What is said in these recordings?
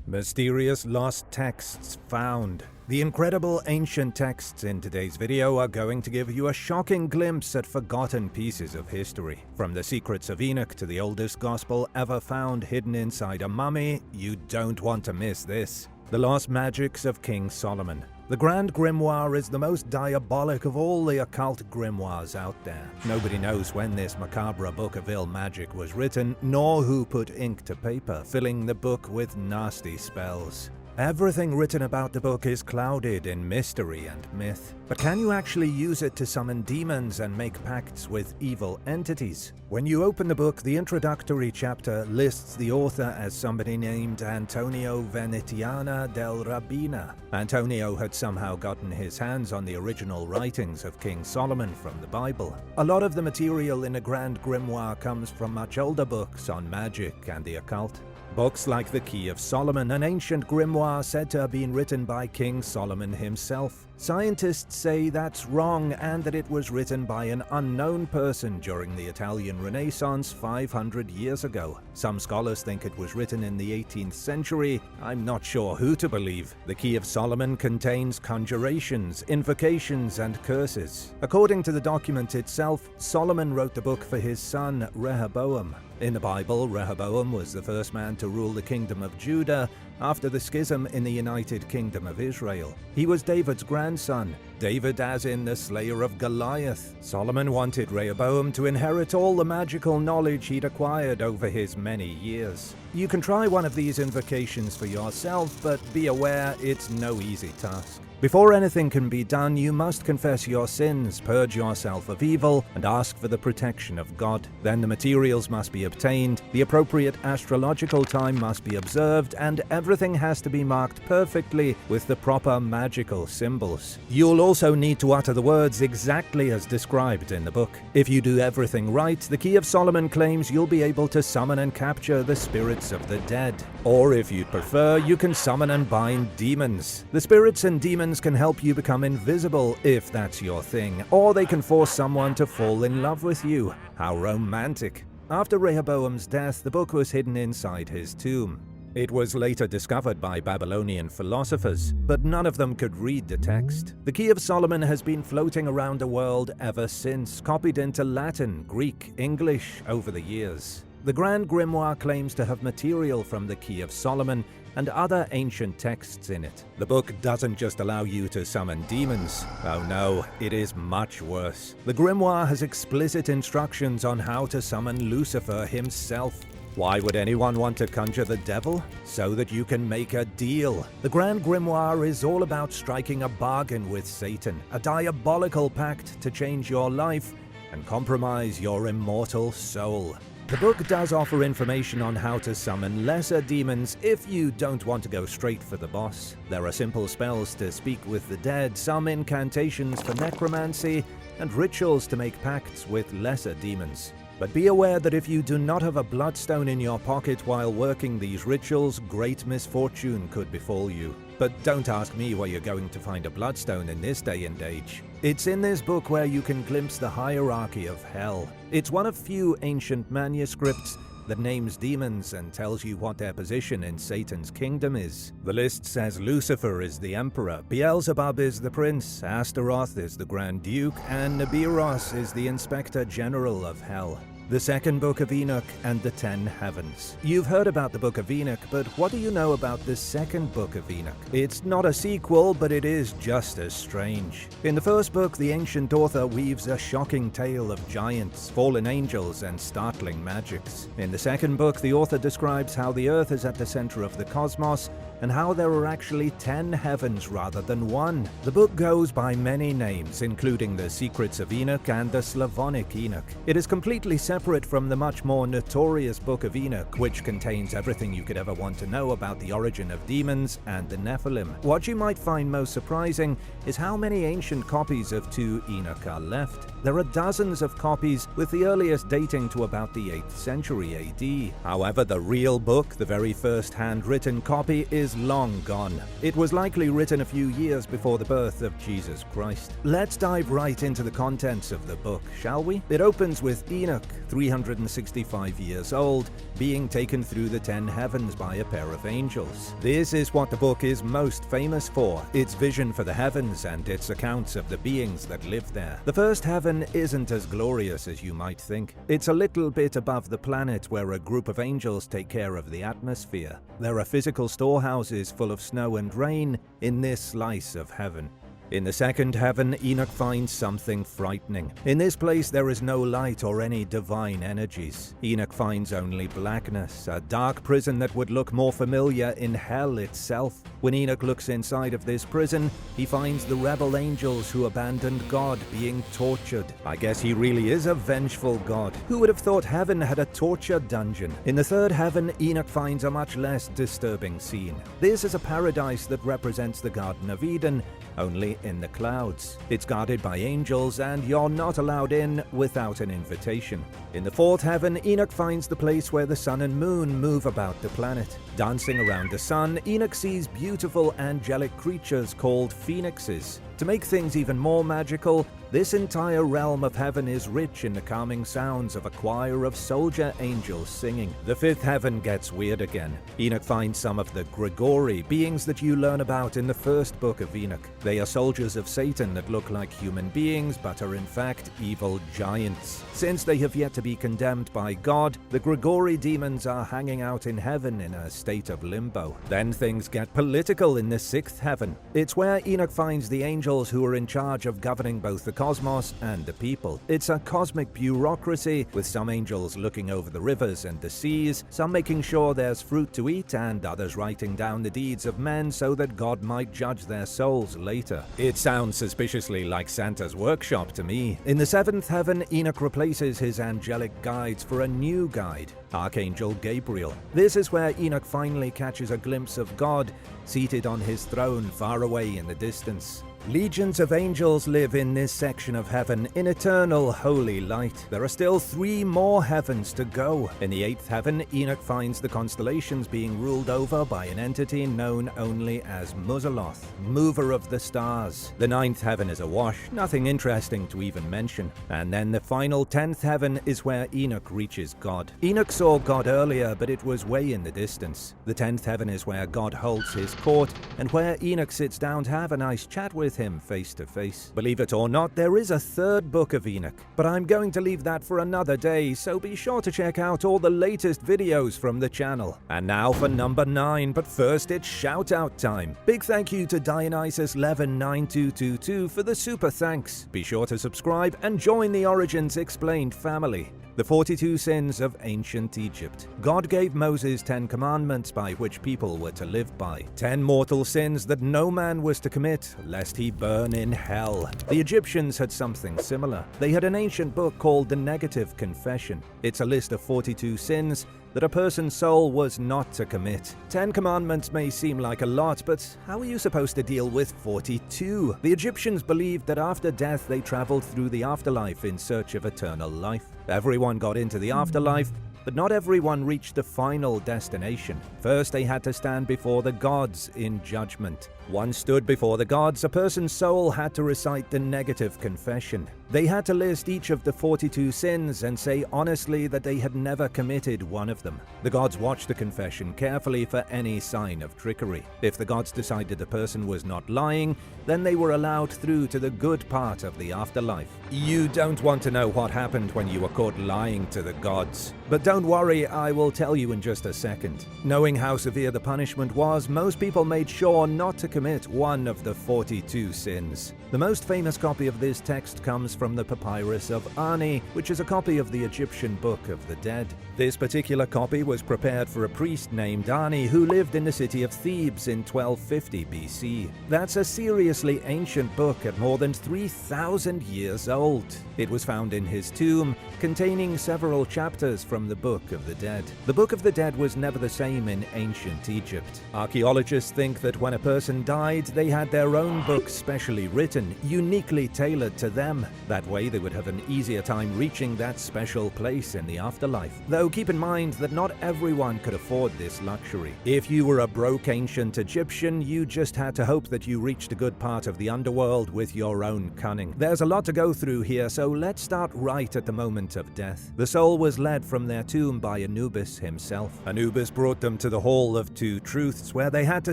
Mysterious lost texts found. The incredible ancient texts in today's video are going to give you a shocking glimpse at forgotten pieces of history. From the secrets of Enoch to the oldest gospel ever found hidden inside a mummy, you don't want to miss this. The lost magics of King Solomon. The Grand Grimoire is the most diabolic of all the occult grimoires out there. Nobody knows when this macabre book of ill magic was written, nor who put ink to paper, filling the book with nasty spells. Everything written about the book is clouded in mystery and myth. But can you actually use it to summon demons and make pacts with evil entities? When you open the book, the introductory chapter lists the author as somebody named Antonio Venetiana del Rabina. Antonio had somehow gotten his hands on the original writings of King Solomon from the Bible. A lot of the material in a Grand Grimoire comes from much older books on magic and the occult. Books like the Key of Solomon, an ancient grimoire said to have been written by King Solomon himself. Scientists say that's wrong and that it was written by an unknown person during the Italian Renaissance 500 years ago. Some scholars think it was written in the 18th century. I'm not sure who to believe. The Key of Solomon contains conjurations, invocations, and curses. According to the document itself, Solomon wrote the book for his son Rehoboam. In the Bible, Rehoboam was the first man to rule the kingdom of Judah after the schism in the United Kingdom of Israel. He was David's grandson, David as in the slayer of Goliath. Solomon wanted Rehoboam to inherit all the magical knowledge he'd acquired over his many years. You can try one of these invocations for yourself, but be aware it's no easy task. Before anything can be done, you must confess your sins, purge yourself of evil, and ask for the protection of God. Then the materials must be obtained, the appropriate astrological time must be observed, and everything has to be marked perfectly with the proper magical symbols. You'll also need to utter the words exactly as described in the book. If you do everything right, the Key of Solomon claims you'll be able to summon and capture the spirits of the dead. Or if you'd prefer, you can summon and bind demons. The spirits and demons can help you become invisible if that's your thing, or they can force someone to fall in love with you. How romantic. After Rehoboam's death, the book was hidden inside his tomb. It was later discovered by Babylonian philosophers, but none of them could read the text. The Key of Solomon has been floating around the world ever since, copied into Latin, Greek, English over the years. The Grand Grimoire claims to have material from the Key of Solomon and other ancient texts in it. The book doesn't just allow you to summon demons. Oh no, it is much worse. The Grimoire has explicit instructions on how to summon Lucifer himself. Why would anyone want to conjure the devil? So that you can make a deal. The Grand Grimoire is all about striking a bargain with Satan, a diabolical pact to change your life and compromise your immortal soul. The book does offer information on how to summon lesser demons if you don't want to go straight for the boss. There are simple spells to speak with the dead, some incantations for necromancy, and rituals to make pacts with lesser demons. But be aware that if you do not have a bloodstone in your pocket while working these rituals, great misfortune could befall you. But don't ask me where you're going to find a bloodstone in this day and age. It's in this book where you can glimpse the hierarchy of hell. It's one of few ancient manuscripts that names demons and tells you what their position in Satan's kingdom is. The list says Lucifer is the emperor, Beelzebub is the prince, Astaroth is the grand duke, and Meteoros is the inspector general of hell. The second book of Enoch and the 10 heavens. You've heard about the book of Enoch, but what do you know about the second book of Enoch? It's not a sequel, but it is just as strange. In the first book, the ancient author weaves a shocking tale of giants, fallen angels, and startling magics. In the second book, the author describes how the earth is at the center of the cosmos and how there are actually 10 heavens rather than one. The book goes by many names, including the Secrets of Enoch and the Slavonic Enoch. It is completely separate from the much more notorious Book of Enoch, which contains everything you could ever want to know about the origin of demons and the Nephilim. What you might find most surprising is how many ancient copies of 2 Enoch are left. There are dozens of copies, with the earliest dating to about the 8th century AD. However, the real book, the very first handwritten copy, is long gone. It was likely written a few years before the birth of Jesus Christ. Let's dive right into the contents of the book, shall we? It opens with Enoch, 365 years old, being taken through the 10 heavens by a pair of angels. This is what the book is most famous for, its vision for the heavens and its accounts of the beings that live there. The first heaven isn't as glorious as you might think. It's a little bit above the planet where a group of angels take care of the atmosphere. There are physical storehouses full of snow and rain in this slice of heaven. In the second heaven, Enoch finds something frightening. In this place, there is no light or any divine energies. Enoch finds only blackness, a dark prison that would look more familiar in hell itself. When Enoch looks inside of this prison, he finds the rebel angels who abandoned God being tortured. I guess he really is a vengeful God. Who would have thought heaven had a torture dungeon? In the third heaven, Enoch finds a much less disturbing scene. This is a paradise that represents the Garden of Eden, only in the clouds. It's guarded by angels, and you're not allowed in without an invitation. In the fourth heaven, Enoch finds the place where the sun and moon move about the planet. Dancing around the sun, Enoch sees beautiful angelic creatures called phoenixes. To make things even more magical, this entire realm of heaven is rich in the calming sounds of a choir of soldier angels singing. The fifth heaven gets weird again. Enoch finds some of the Grigori, beings that you learn about in the first book of Enoch. They are soldiers of Satan that look like human beings but are in fact evil giants. Since they have yet to be condemned by God, the Grigori demons are hanging out in heaven in a state of limbo. Then things get political in the sixth heaven. It's where Enoch finds the angels who are in charge of governing both the cosmos and the people. It's a cosmic bureaucracy, with some angels looking over the rivers and the seas, some making sure there's fruit to eat, and others writing down the deeds of men so that God might judge their souls later. It sounds suspiciously like Santa's workshop to me. In the seventh heaven, Enoch replaces his angelic guides for a new guide, Archangel Gabriel. This is where Enoch finally catches a glimpse of God, seated on his throne far away in the distance. Legions of angels live in this section of heaven in eternal holy light. There are still 3 more heavens to go. In the 8th heaven, Enoch finds the constellations being ruled over by an entity known only as Muzaloth, mover of the stars. The 9th heaven is awash, nothing interesting to even mention. And then the final 10th heaven is where Enoch reaches God. Enoch saw God earlier, but it was way in the distance. The 10th heaven is where God holds his court, and where Enoch sits down to have a nice chat with him face to face. Believe it or not, there is a third book of Enoch, but I'm going to leave that for another day, so be sure to check out all the latest videos from the channel. And now for number 9, but first it's shout out time. Big thank you to Dionysus119222 for the super thanks. Be sure to subscribe and join the Origins Explained family. The 42 sins of ancient Egypt. God gave Moses 10 commandments by which people were to live by. 10 mortal sins that no man was to commit, lest he burn in hell. The Egyptians had something similar. They had an ancient book called the Negative Confession. It's a list of 42 sins that a person's soul was not to commit. 10 commandments may seem like a lot, but how are you supposed to deal with 42? The Egyptians believed that after death they traveled through the afterlife in search of eternal life. Everyone got into the afterlife, but not everyone reached the final destination. First, they had to stand before the gods in judgment. Once stood before the gods, a person's soul had to recite the Negative Confession. They had to list each of the 42 sins and say honestly that they had never committed one of them. The gods watched the confession carefully for any sign of trickery. If the gods decided the person was not lying, then they were allowed through to the good part of the afterlife. You don't want to know what happened when you were caught lying to the gods. But don't worry, I will tell you in just a second. Knowing how severe the punishment was, most people made sure not to commit one of the 42 sins. The most famous copy of this text comes from the Papyrus of Ani, which is a copy of the Egyptian Book of the Dead. This particular copy was prepared for a priest named Ani who lived in the city of Thebes in 1250 BC. That's a seriously ancient book at more than 3,000 years old. It was found in his tomb, containing several chapters from from the Book of the Dead. The Book of the Dead was never the same in ancient Egypt. Archaeologists think that when a person died, they had their own book specially written, uniquely tailored to them. That way they would have an easier time reaching that special place in the afterlife. Though keep in mind that not everyone could afford this luxury. If you were a broke ancient Egyptian, you just had to hope that you reached a good part of the underworld with your own cunning. There's a lot to go through here, so let's start right at the moment of death. The soul was led from their tomb by Anubis himself. Anubis brought them to the Hall of Two Truths, where they had to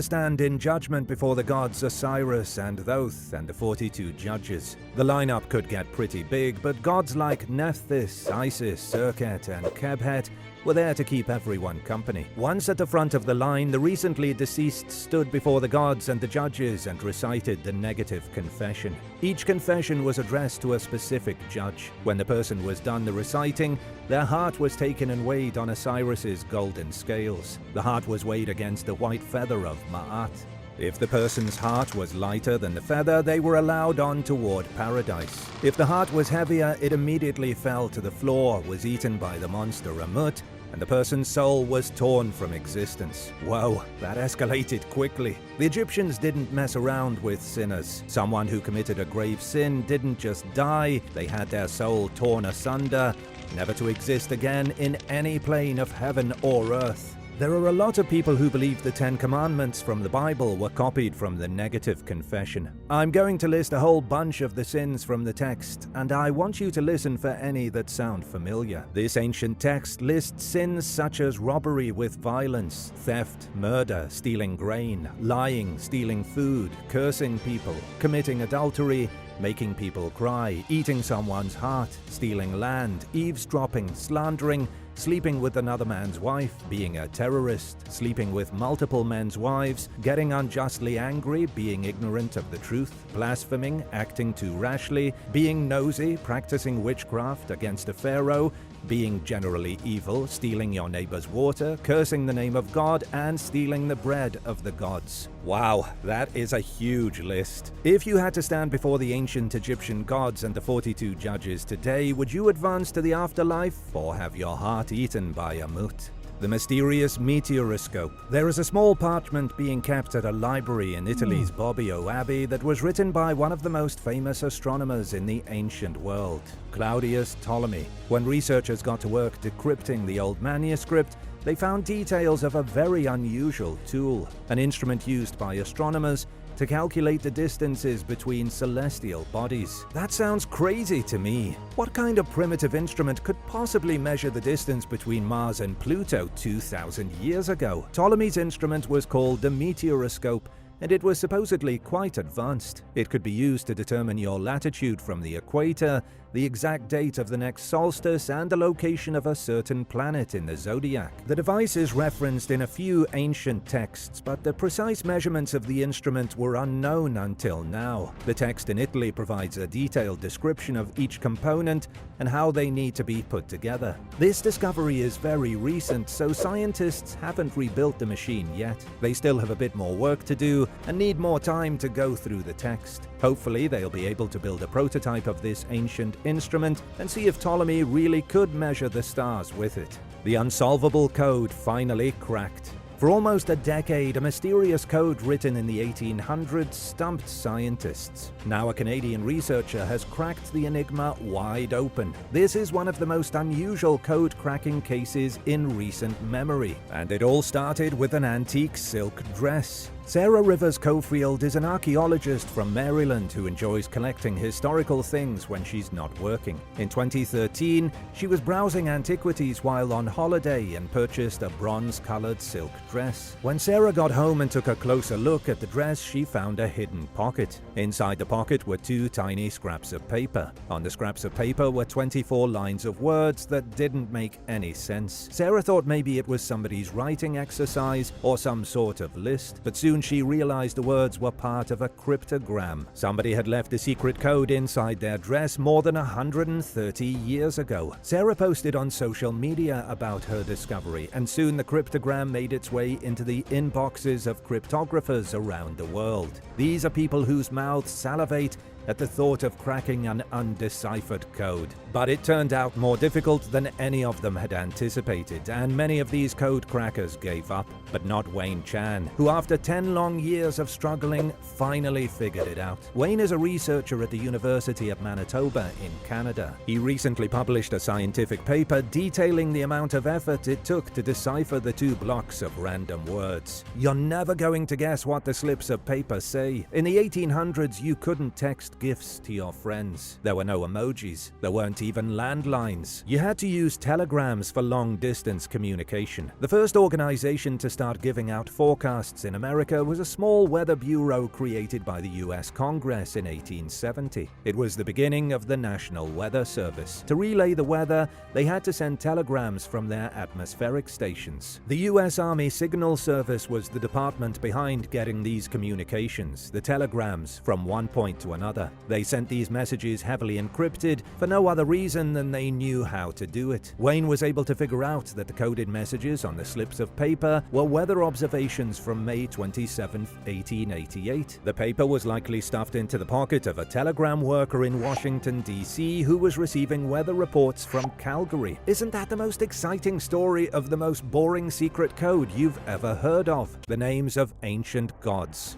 stand in judgment before the gods Osiris and Thoth and the 42 judges. The lineup could get pretty big, but gods like Nephthys, Isis, Serket, and Kebhet were there to keep everyone company. Once at the front of the line, the recently deceased stood before the gods and the judges and recited the negative confession. Each confession was addressed to a specific judge. When the person was done the reciting, their heart was taken and weighed on Osiris's golden scales. The heart was weighed against the white feather of Ma'at. If the person's heart was lighter than the feather, they were allowed on toward paradise. If the heart was heavier, it immediately fell to the floor, was eaten by the monster Amut, and the person's soul was torn from existence. Whoa, that escalated quickly. The Egyptians didn't mess around with sinners. Someone who committed a grave sin didn't just die, they had their soul torn asunder, never to exist again in any plane of heaven or earth. There are a lot of people who believe the 10 Commandments from the Bible were copied from the negative confession. I'm going to list a whole bunch of the sins from the text, and I want you to listen for any that sound familiar. This ancient text lists sins such as robbery with violence, theft, murder, stealing grain, lying, stealing food, cursing people, committing adultery, making people cry, eating someone's heart, stealing land, eavesdropping, slandering, sleeping with another man's wife, being a terrorist, sleeping with multiple men's wives, getting unjustly angry, being ignorant of the truth, blaspheming, acting too rashly, being nosy, practicing witchcraft against a pharaoh, being generally evil, stealing your neighbor's water, cursing the name of God, and stealing the bread of the gods. Wow, that is a huge list. If you had to stand before the ancient Egyptian gods and the 42 judges today, would you advance to the afterlife or have your heart eaten by Amut? The mysterious Meteoros Scope. There is a small parchment being kept at a library in Italy's Bobbio Abbey that was written by one of the most famous astronomers in the ancient world, Claudius Ptolemy. When researchers got to work decrypting the old manuscript, they found details of a very unusual tool, an instrument used by astronomers to calculate the distances between celestial bodies. That sounds crazy to me. What kind of primitive instrument could possibly measure the distance between Mars and Pluto 2,000 years ago? Ptolemy's instrument was called the Meteoros Scope, and it was supposedly quite advanced. It could be used to determine your latitude from the equator, the exact date of the next solstice, and the location of a certain planet in the zodiac. The device is referenced in a few ancient texts, but the precise measurements of the instrument were unknown until now. The text in Italy provides a detailed description of each component and how they need to be put together. This discovery is very recent, so scientists haven't rebuilt the machine yet. They still have a bit more work to do and need more time to go through the text. Hopefully they'll be able to build a prototype of this ancient instrument and see if Ptolemy really could measure the stars with it. The unsolvable code finally cracked. For almost a decade, a mysterious code written in the 1800s stumped scientists. Now a Canadian researcher has cracked the enigma wide open. This is one of the most unusual code-cracking cases in recent memory, and it all started with an antique silk dress. Sarah Rivers Cofield is an archaeologist from Maryland who enjoys collecting historical things when she's not working. In 2013, she was browsing antiquities while on holiday and purchased a bronze-colored silk dress. When Sarah got home and took a closer look at the dress, she found a hidden pocket. Inside the pocket were 2 tiny scraps of paper. On the scraps of paper were 24 lines of words that didn't make any sense. Sarah thought maybe it was somebody's writing exercise or some sort of list, but soon she realized the words were part of a cryptogram. Somebody had left a secret code inside their dress more than 130 years ago. Sarah posted on social media about her discovery, and soon the cryptogram made its way into the inboxes of cryptographers around the world. These are people whose mouths salivate at the thought of cracking an undeciphered code. But it turned out more difficult than any of them had anticipated, and many of these code crackers gave up. But not Wayne Chan, who after 10 long years of struggling, finally figured it out. Wayne is a researcher at the University of Manitoba in Canada. He recently published a scientific paper detailing the amount of effort it took to decipher the 2 blocks of random words. You're never going to guess what the slips of paper say. In the 1800s, you couldn't text gifs to your friends. There were no emojis. There weren't even landlines. You had to use telegrams for long-distance communication. The first organization to start giving out forecasts in America was a small weather bureau created by the US Congress in 1870. It was the beginning of the National Weather Service. To relay the weather, they had to send telegrams from their atmospheric stations. The US Army Signal Service was the department behind getting these communications, the telegrams, from one point to another. They sent these messages heavily encrypted for no other reason than they knew how to do it. Wayne was able to figure out that the coded messages on the slips of paper were weather observations from May 27, 1888. The paper was likely stuffed into the pocket of a telegram worker in Washington, D.C. who was receiving weather reports from Calgary. Isn't that the most exciting story of the most boring secret code you've ever heard of? The names of ancient gods.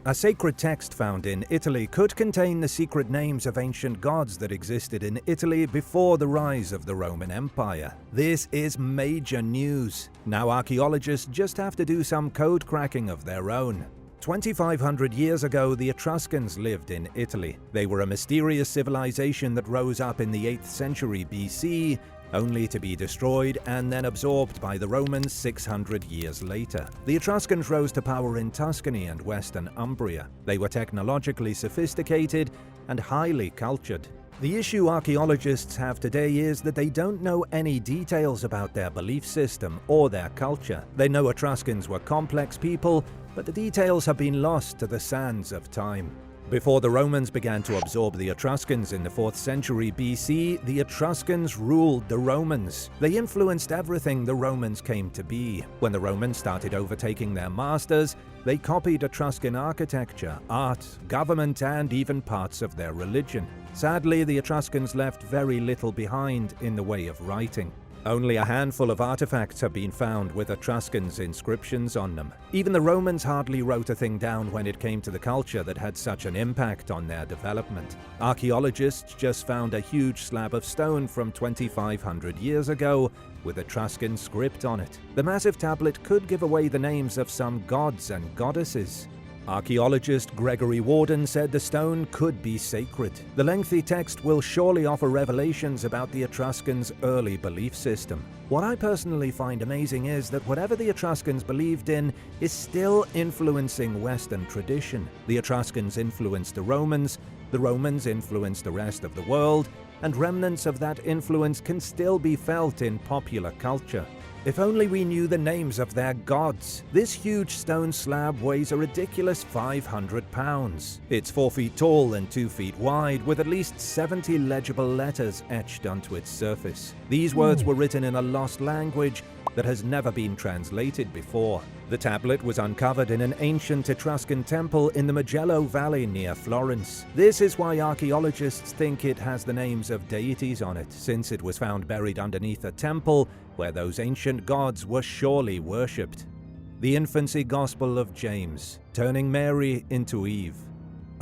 A sacred text found in Italy could contain the secret names of ancient gods that existed in Italy before the rise of the Roman Empire. This is major news. Now archaeologists just have to do some code cracking of their own. 2,500 years ago, the Etruscans lived in Italy. They were a mysterious civilization that rose up in the 8th century BC, only to be destroyed and then absorbed by the Romans 600 years later. The Etruscans rose to power in Tuscany and western Umbria. They were technologically sophisticated and highly cultured. The issue archaeologists have today is that they don't know any details about their belief system or their culture. They know Etruscans were complex people, but the details have been lost to the sands of time. Before the Romans began to absorb the Etruscans in the 4th century BC, the Etruscans ruled the Romans. They influenced everything the Romans came to be. When the Romans started overtaking their masters, they copied Etruscan architecture, art, government, and even parts of their religion. Sadly, the Etruscans left very little behind in the way of writing. Only a handful of artifacts have been found with Etruscans' inscriptions on them. Even the Romans hardly wrote a thing down when it came to the culture that had such an impact on their development. Archaeologists just found a huge slab of stone from 2,500 years ago with Etruscan script on it. The massive tablet could give away the names of some gods and goddesses. Archaeologist Gregory Warden said the stone could be sacred. The lengthy text will surely offer revelations about the Etruscans' early belief system. What I personally find amazing is that whatever the Etruscans believed in is still influencing Western tradition. The Etruscans influenced the Romans influenced the rest of the world, and remnants of that influence can still be felt in popular culture. If only we knew the names of their gods. This huge stone slab weighs a ridiculous 500 pounds. It's 4 feet tall and 2 feet wide, with at least 70 legible letters etched onto its surface. These words were written in a lost language that has never been translated before. The tablet was uncovered in an ancient Etruscan temple in the Mugello Valley near Florence. This is why archaeologists think it has the names of deities on it, since it was found buried underneath a temple where those ancient gods were surely worshipped. The Infancy Gospel of James, turning Mary into Eve.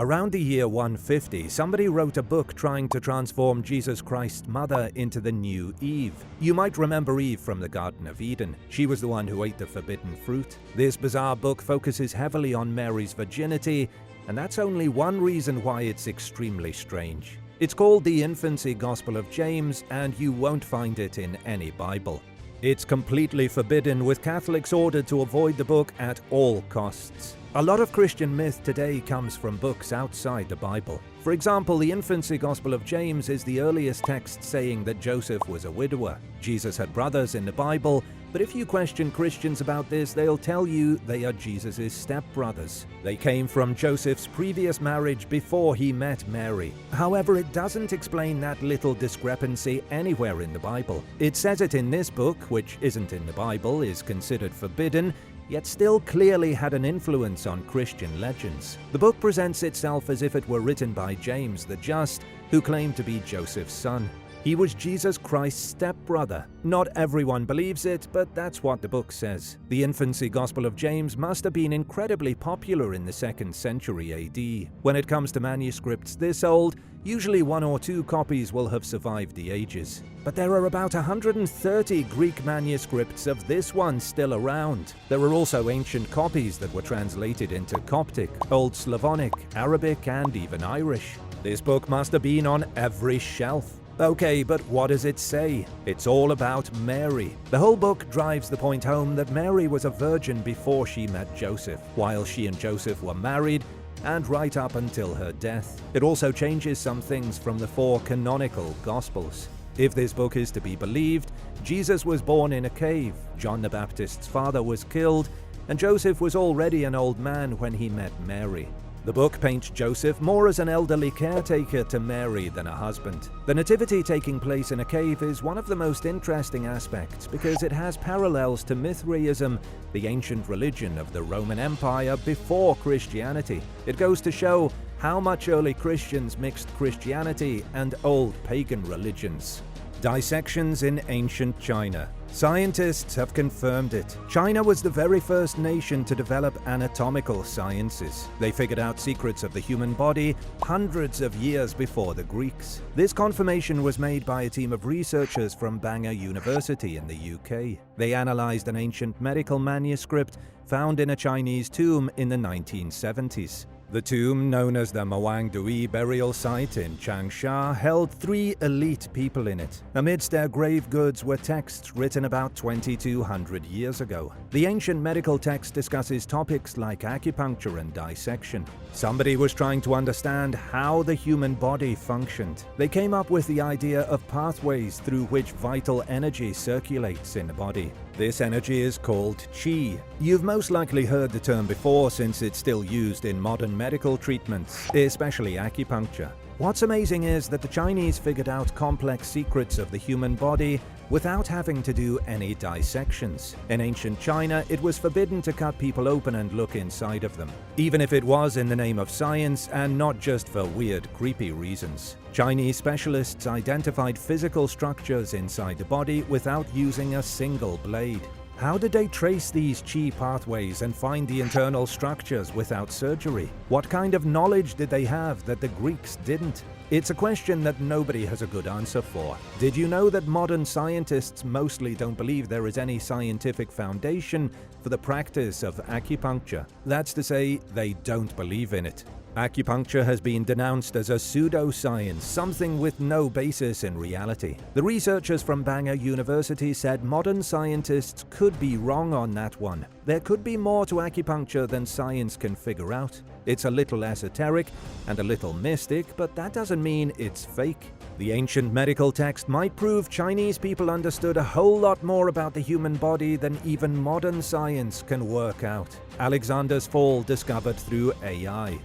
Around the year 150, somebody wrote a book trying to transform Jesus Christ's mother into the new Eve. You might remember Eve from the Garden of Eden. She was the one who ate the forbidden fruit. This bizarre book focuses heavily on Mary's virginity, and that's only one reason why it's extremely strange. It's called the Infancy Gospel of James, and you won't find it in any Bible. It's completely forbidden, with Catholics ordered to avoid the book at all costs. A lot of Christian myth today comes from books outside the Bible. For example, the Infancy Gospel of James is the earliest text saying that Joseph was a widower. Jesus had brothers in the Bible, but if you question Christians about this, they'll tell you they are Jesus' stepbrothers. They came from Joseph's previous marriage before he met Mary. However, it doesn't explain that little discrepancy anywhere in the Bible. It says it in this book, which isn't in the Bible, is considered forbidden, yet still clearly had an influence on Christian legends. The book presents itself as if it were written by James the Just, who claimed to be Joseph's son. He was Jesus Christ's stepbrother. Not everyone believes it, but that's what the book says. The infancy Gospel of James must have been incredibly popular in the 2nd century AD. When it comes to manuscripts this old, usually 1 or 2 copies will have survived the ages. But there are about 130 Greek manuscripts of this one still around. There are also ancient copies that were translated into Coptic, Old Slavonic, Arabic, and even Irish. This book must have been on every shelf. Okay, but what does it say? It's all about Mary. The whole book drives the point home that Mary was a virgin before she met Joseph, while she and Joseph were married, and right up until her death. It also changes some things from the 4 canonical Gospels. If this book is to be believed, Jesus was born in a cave, John the Baptist's father was killed, and Joseph was already an old man when he met Mary. The book paints Joseph more as an elderly caretaker to Mary than a husband. The nativity taking place in a cave is one of the most interesting aspects because it has parallels to Mithraism, the ancient religion of the Roman Empire before Christianity. It goes to show how much early Christians mixed Christianity and old pagan religions. Dissections in ancient China. Scientists have confirmed it. China was the very first nation to develop anatomical sciences. They figured out secrets of the human body hundreds of years before the Greeks. This confirmation was made by a team of researchers from Bangor University in the UK. They analyzed an ancient medical manuscript found in a Chinese tomb in the 1970s. The tomb, known as the Mawangdui burial site in Changsha, held 3 elite people in it. Amidst their grave goods were texts written about 2,200 years ago. The ancient medical text discusses topics like acupuncture and dissection. Somebody was trying to understand how the human body functioned. They came up with the idea of pathways through which vital energy circulates in the body. This energy is called qi. You've most likely heard the term before since it's still used in modern medical treatments, especially acupuncture. What's amazing is that the Chinese figured out complex secrets of the human body without having to do any dissections. In ancient China, it was forbidden to cut people open and look inside of them, even if it was in the name of science and not just for weird, creepy reasons. Chinese specialists identified physical structures inside the body without using a single blade. How did they trace these qi pathways and find the internal structures without surgery? What kind of knowledge did they have that the Greeks didn't? It's a question that nobody has a good answer for. Did you know that modern scientists mostly don't believe there is any scientific foundation for the practice of acupuncture? That's to say, they don't believe in it. Acupuncture has been denounced as a pseudoscience, something with no basis in reality. The researchers from Bangor University said modern scientists could be wrong on that one. There could be more to acupuncture than science can figure out. It's a little esoteric and a little mystic, but that doesn't mean it's fake. The ancient medical text might prove Chinese people understood a whole lot more about the human body than even modern science can work out. Alexander's fall discovered through AI.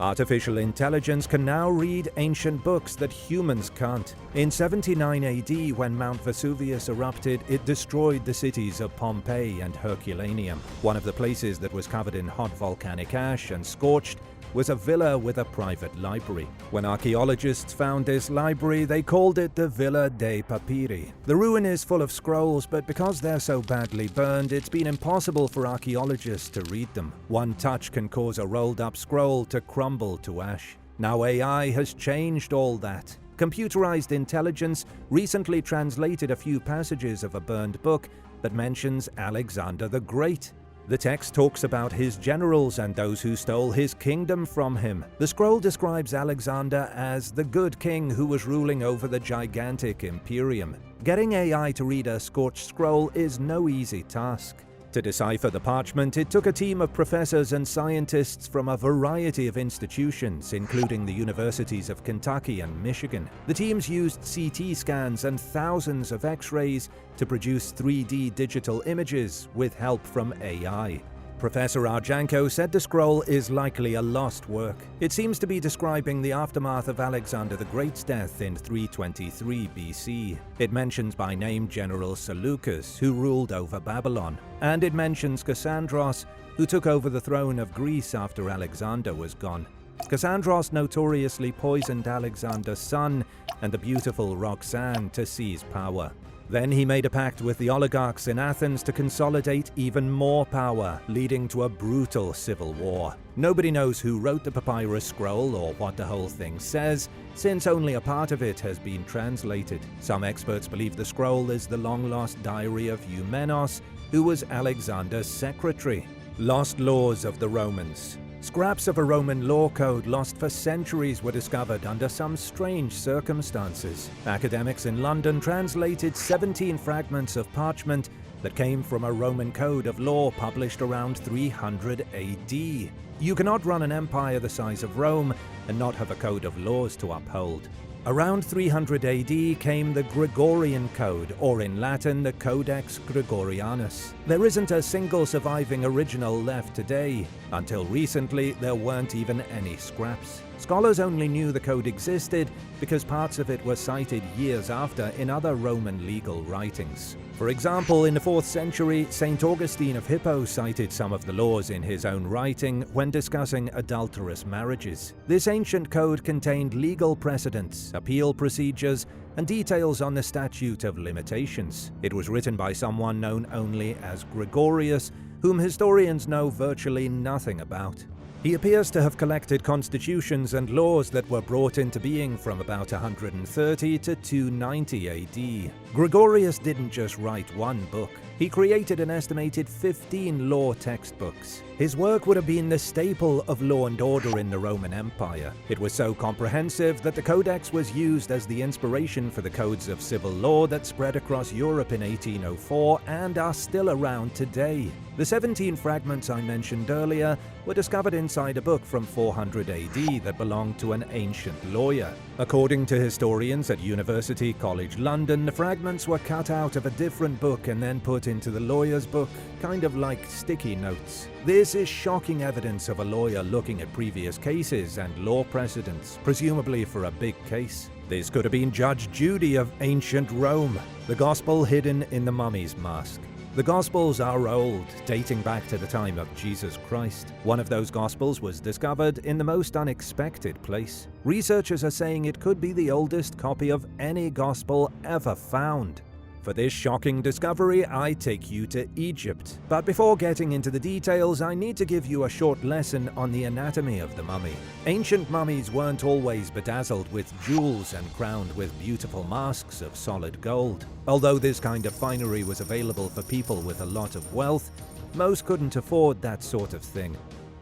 Artificial intelligence can now read ancient books that humans can't. In 79 AD, when Mount Vesuvius erupted, it destroyed the cities of Pompeii and Herculaneum. One of the places that was covered in hot volcanic ash and scorched was a villa with a private library. When archaeologists found this library, they called it the Villa dei Papiri. The ruin is full of scrolls, but because they're so badly burned, it's been impossible for archaeologists to read them. One touch can cause a rolled-up scroll to crumble to ash. Now AI has changed all that. Computerized intelligence recently translated a few passages of a burned book that mentions Alexander the Great. The text talks about his generals and those who stole his kingdom from him. The scroll describes Alexander as the good king who was ruling over the gigantic imperium. Getting AI to read a scorched scroll is no easy task. To decipher the parchment, it took a team of professors and scientists from a variety of institutions, including the universities of Kentucky and Michigan. The teams used CT scans and thousands of X-rays to produce 3D digital images with help from AI. Professor Arjanko said the scroll is likely a lost work. It seems to be describing the aftermath of Alexander the Great's death in 323 BC. It mentions by name General Seleucus, who ruled over Babylon, and it mentions Cassandros, who took over the throne of Greece after Alexander was gone. Cassandros notoriously poisoned Alexander's son and the beautiful Roxanne to seize power. Then he made a pact with the oligarchs in Athens to consolidate even more power, leading to a brutal civil war. Nobody knows who wrote the papyrus scroll or what the whole thing says, since only a part of it has been translated. Some experts believe the scroll is the long-lost diary of Eumenos, who was Alexander's secretary. Lost laws of the Romans. Scraps of a Roman law code lost for centuries were discovered under some strange circumstances. Academics in London translated 17 fragments of parchment that came from a Roman code of law published around 300 AD. You cannot run an empire the size of Rome and not have a code of laws to uphold. Around 300 AD came the Gregorian Code, or in Latin, the Codex Gregorianus. There isn't a single surviving original left today. Until recently, there weren't even any scraps. Scholars only knew the code existed because parts of it were cited years after in other Roman legal writings. For example, in the 4th century, St. Augustine of Hippo cited some of the laws in his own writing when discussing adulterous marriages. This ancient code contained legal precedents, appeal procedures, and details on the statute of limitations. It was written by someone known only as Gregorius, whom historians know virtually nothing about. He appears to have collected constitutions and laws that were brought into being from about 130 to 290 AD. Gregorius didn't just write one book. He created an estimated 15 law textbooks. His work would have been the staple of law and order in the Roman Empire. It was so comprehensive that the Codex was used as the inspiration for the codes of civil law that spread across Europe in 1804 and are still around today. The 17 fragments I mentioned earlier were discovered inside a book from 400 AD that belonged to an ancient lawyer. According to historians at University College London, the fragments were cut out of a different book and then put into the lawyer's book, kind of like sticky notes. This is shocking evidence of a lawyer looking at previous cases and law precedents, presumably for a big case. This could have been Judge Judy of ancient Rome, the gospel hidden in the mummy's mask. The Gospels are old, dating back to the time of Jesus Christ. One of those Gospels was discovered in the most unexpected place. Researchers are saying it could be the oldest copy of any Gospel ever found. For this shocking discovery, I take you to Egypt. But before getting into the details, I need to give you a short lesson on the anatomy of the mummy. Ancient mummies weren't always bedazzled with jewels and crowned with beautiful masks of solid gold. Although this kind of finery was available for people with a lot of wealth, most couldn't afford that sort of thing.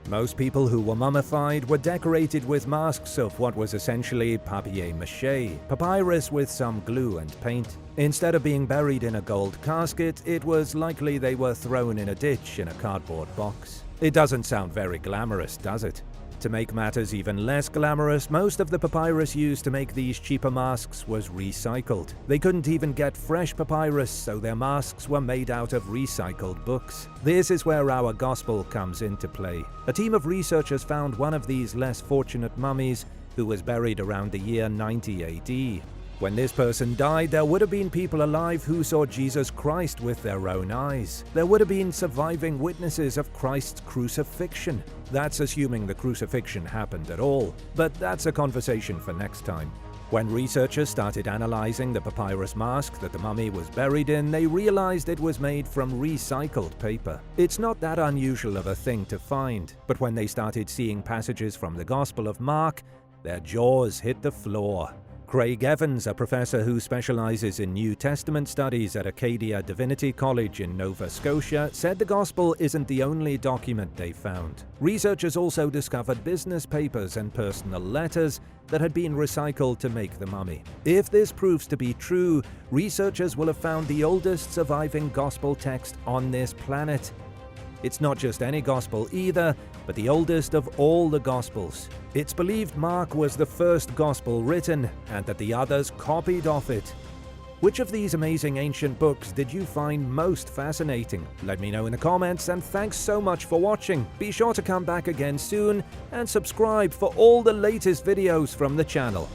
Most people who were mummified were decorated with masks of what was essentially papier-mâché, papyrus with some glue and paint. Instead of being buried in a gold casket, it was likely they were thrown in a ditch in a cardboard box. It doesn't sound very glamorous, does it? To make matters even less glamorous, most of the papyrus used to make these cheaper masks was recycled. They couldn't even get fresh papyrus, so their masks were made out of recycled books. This is where our gospel comes into play. A team of researchers found one of these less fortunate mummies who was buried around the year 90 AD. When this person died, there would have been people alive who saw Jesus Christ with their own eyes. There would have been surviving witnesses of Christ's crucifixion. That's assuming the crucifixion happened at all, but that's a conversation for next time. When researchers started analyzing the papyrus mask that the mummy was buried in, they realized it was made from recycled paper. It's not that unusual of a thing to find, but when they started seeing passages from the Gospel of Mark, their jaws hit the floor. Craig Evans, a professor who specializes in New Testament studies at Acadia Divinity College in Nova Scotia, said the Gospel isn't the only document they found. Researchers also discovered business papers and personal letters that had been recycled to make the mummy. If this proves to be true, researchers will have found the oldest surviving Gospel text on this planet. It's not just any Gospel either, but the oldest of all the Gospels. It's believed Mark was the first Gospel written, and that the others copied off it. Which of these amazing ancient books did you find most fascinating? Let me know in the comments, and thanks so much for watching. Be sure to come back again soon and subscribe for all the latest videos from the channel.